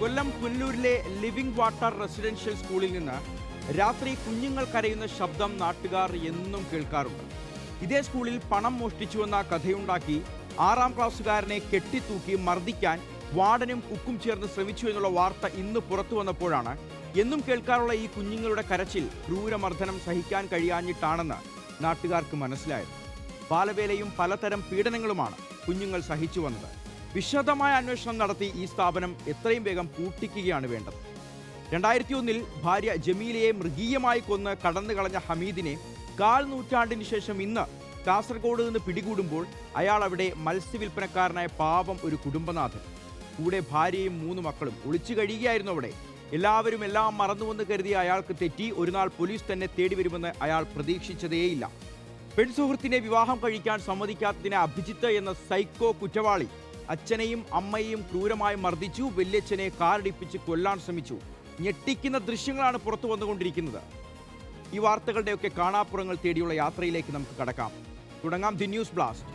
കൊല്ലം പുനലൂരിലെ living water residential സ്കൂളിൽ നിന്ന് രാത്രി കുഞ്ഞുങ്ങൾ കരയുന്ന ശബ്ദം നാട്ടുകാർ എന്നും കേൾക്കാറുണ്ട്. ഇതേ സ്കൂളിൽ പണം മോഷ്ടിച്ചുവെന്ന കഥയുണ്ടാക്കി 6ാം ക്ലാസ്സുകാരനെ കെട്ടിത്തൂക്കി മർദ്ദിക്കാൻ വാർഡനും കുക്കും ചേർന്ന് ശ്രമിച്ചു എന്നുള്ള വാർത്ത ഇന്ന് പുറത്തു വന്നപ്പോഴാണ് എന്നും കേൾക്കാറുള്ള ഈ കുഞ്ഞുങ്ങളുടെ കരച്ചിൽ ക്രൂരമർദ്ദനം സഹിക്കാൻ കഴിയാഞ്ഞിട്ടാണെന്ന് നാട്ടുകാർക്ക് മനസ്സിലായത്. ബാലവേലയും പലതരം പീഡനങ്ങളുമാണ് കുഞ്ഞുങ്ങൾ സഹിച്ചു വന്നത്. വിശദമായ അന്വേഷണം നടത്തി ഈ സ്ഥാപനം എത്രയും വേഗം പൂട്ടിക്കുകയാണ് വേണ്ടത്. 2001 ഭാര്യ ജമീലയെ മൃഗീയമായി കൊന്ന് കടന്നു കളഞ്ഞ ഹമീദിനെ 1/4 നൂറ്റാണ്ടിന് ശേഷം ഇന്ന് കാസർഗോഡ് നിന്ന് പിടികൂടുമ്പോൾ അയാൾ അവിടെ മത്സ്യവില്പനക്കാരനായ പാവം ഒരു കുടുംബനാഥൻ, കൂടെ ഭാര്യയും 3 മക്കളും ഒളിച്ചു കഴിയുകയായിരുന്നു അവിടെ. എല്ലാവരും എല്ലാം മറന്നുവെന്ന് കരുതിയ അയാൾക്ക് തെറ്റി. ഒരു നാൾ പോലീസ് തന്നെ തേടി വരുമെന്ന് അയാൾ പ്രതീക്ഷിച്ചതേയില്ല. പെൺസുഹൃത്തിനെ വിവാഹം കഴിക്കാൻ സമ്മതിക്കാത്തതിനെ അഭിജിത്ത് എന്ന സൈക്കോ കുറ്റവാളി അച്ഛനെയും അമ്മയെയും ക്രൂരമായി മർദ്ദിച്ചു. വല്യച്ഛനെ കാറിടിപ്പിച്ച് കൊല്ലാൻ ശ്രമിച്ചു. ഞെട്ടിക്കുന്ന ദൃശ്യങ്ങളാണ് പുറത്തു വന്നുകൊണ്ടിരിക്കുന്നത്. ഈ വാർത്തകളുടെയൊക്കെ കാണാപ്പുറങ്ങൾ തേടിയുള്ള യാത്രയിലേക്ക് നമുക്ക് കടക്കാം. തുടങ്ങാം ദി ന്യൂസ് ബ്ലാസ്റ്റ്.